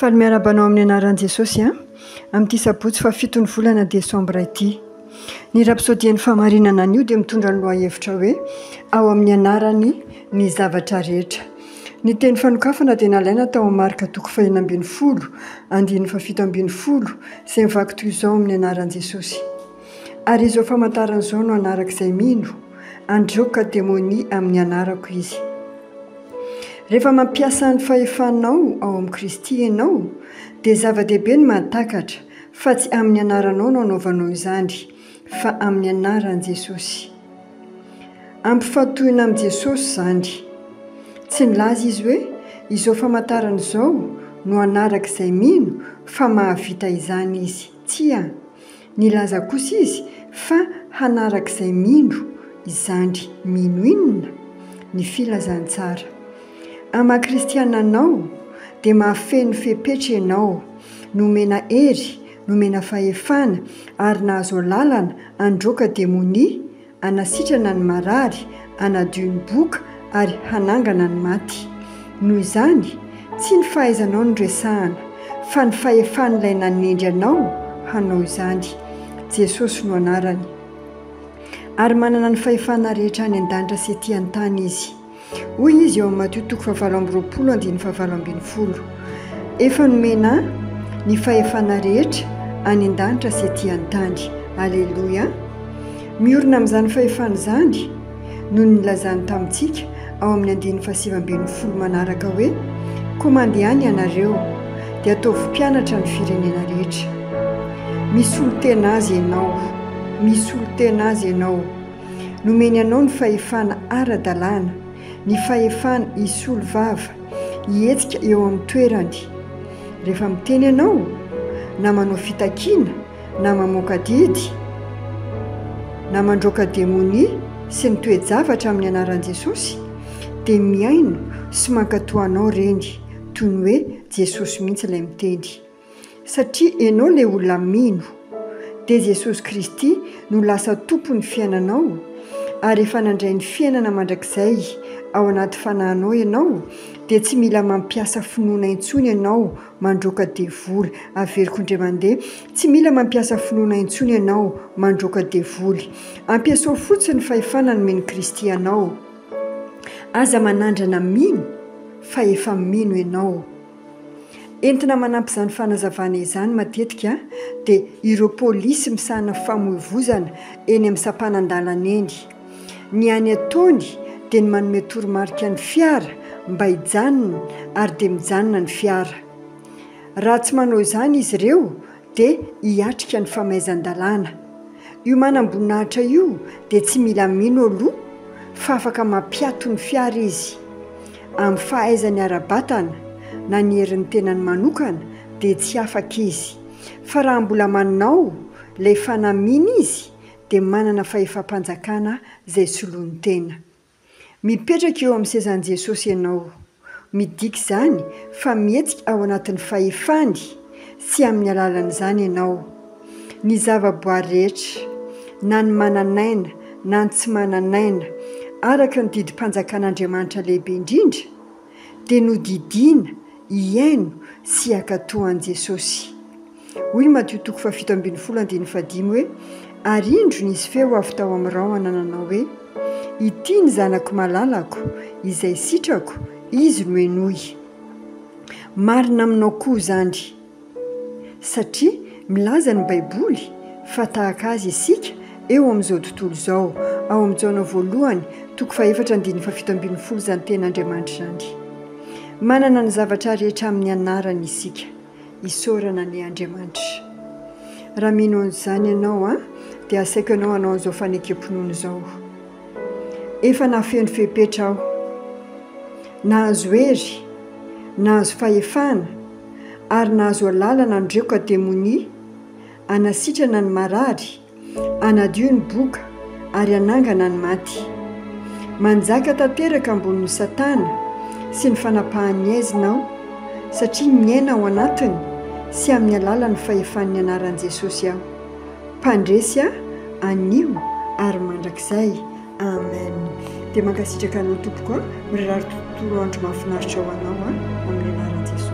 Faly miarabanao amin'ny anaran'i Jesosy amin'ity sabotsy fa 7 volana desambra ity. Ny rapsodian'ny famarinana anio dia mitondra ny lohahevitra hoe ao amin'ny anarany ny zavatra rehetra. Ny teny fanokafana dia nalaina tao amin'ny Marka 2:20, andininy 7:70 izay mivaky toy izao amin'ny anaran'i Jesosy. Ary izao famantaran'izao no anarak'izay mino, androaka demonia amin'ny anarako izy. Rehefa mampiasa ny fahefanao ao amin'ny Kristy ianao dia zava-dehibe ny mahatakatra fa tsy amin'ny anaranao no anaovanao izany fa amin'ny anaran'i Jesosy. Ampifatohina amin'i Jesosy izany. Tsy nilaza izy hoe izao famantarana izao no anarak'izay mino fa mahavita izany izy. Tsia, nilaza kosa izy fa hanarak'izay mino izany. Mino inona? Ny filazantsara. Ama-kristiana anao dia mahafeno fepetra ianao, nomena hery, nomena fahefana ary nahazo lalana androaka demonia, hanasitrana ny marary, hanadio ny boka ary hanangana ny maty. Noho izany, tsy ny fahaizanao no resahana, fa ny fahefan'ilay nanendry anao hanao izany. Jesosy no anarany. Ary manana ny fahefana rehetra any an-danitra sy ety an-tany izy. Hoy izy eo amin'ny Matthieu 7:20-7:20. Efa nomena ny fahefana rehetra any an-danitra sy ety an-tany. Alleluia. Miorina amin'izany fahefana izany no nilazany tamintsika ao amin'ny 7:20 manaraka hoe koa mandehany ianareo dia ataovy mpianatra ny firenena rehetra. Misolo tena azy ianao, misolo tena azy ianao. Nomeny anao ny fahefana ara-dalàna, ny fahefana hisolo vava, hihetsika eo amin'ny toerany. Rehefa miteny ianao, na manao fitakiana, na mamoaka didy, na mandroaka demonia sy ny toe-javatra amin'ny anaran'i Jesosy, dia miaino sy mankatoanao reny, toy ny hoe Jesosy mihitsy ilay miteny. Satria ianao ilay olona mino, dia Jesosy Kristy no lasa tompon'ny fiainanao, ary efa nandray ny fiainana mandrakizay ao anaty fanahinao ianao, dia tsy mila mampiasa finoana intsony ianao mandroaka devoly. Averiko indray mandeha, tsy mila mampiasa finoana intsony ianao mandroaka devoly. Ampiasao fotsiny fahefana nomeny Kristy ianao. Aza manandrana mino fa efa mino ianao. Entina manampy izany fanazavana izany matetika dia ireo pôlisy misahana famoivozana eny amin'ny sampanan-dalana eny. Ny any ataony dia ny manome toromarika ny fiara mba hijanona ary dia mijanona ny fiara. Raha tsy manao izany izy ireo dia hiatrika ny famaizan-dalàna. Io manam-boninahitra io dia tsy mila mino aloha fa afaka mampiato ny fiara izy. Amin'ny fahaizany ara-batana na ny herin'ny tenany manokana dia tsy afaka izy. Fa raha mbola manao ilay fanamina izy dia manana fahefam-panjakana izay soloany tena. Mipetraka eo amin'ny sezan'i Jesosy ianao. Midika izany fa mihetsika ao anatin'ny fahefany sy amin'ny alalan'izany ianao. Ny zava-boary rehetra, na ny mananaina na ny tsy mananaina, araka ny didim-panjakan'Andriamanitra lehibe indrindra, dia nodidiana, hiaino sy hiankatoan'i Jesosy. Hoy Matthieu 7:70 hoe ary indro nisy feo avy tao amin'ny rahona nanao hoe ity ny zanako malalako izay sitrako, izy no henoy. Marina aminao koa izany, satria milaza ny Baiboly fa tahaka azy isika eo amin'izao tontolo izao. Ao amin'ny Jaona 1:4-7 izany ten'Andriamanitra izany. Manana ny zavatra rehetra amin'ny anarany isika, isaorana ny Andriamanitra. Raha mino an'izany ianao dia asaiko ianao hanao an'izao fanekam-pinoana izao. Efa nahafeno fepetra aho, nahazo hery, nahazo fahefana ary nahazo lalana androaka demonia, hanasitrana ny marary, hanadio ny boka ary hanangana ny maty. Manjaka tanteraka ambonin'ny Satana sy ny fanapahany aizinao, satria miaina ao anatiny sy amin'ny alalan'ny fahefan'ny anaran'i Jesosy aho. Mpandresy anio ary mandrakizay. Amen. Dia mankasitraka anao tompoko mirary tontolo andro mahafinaritra ao anao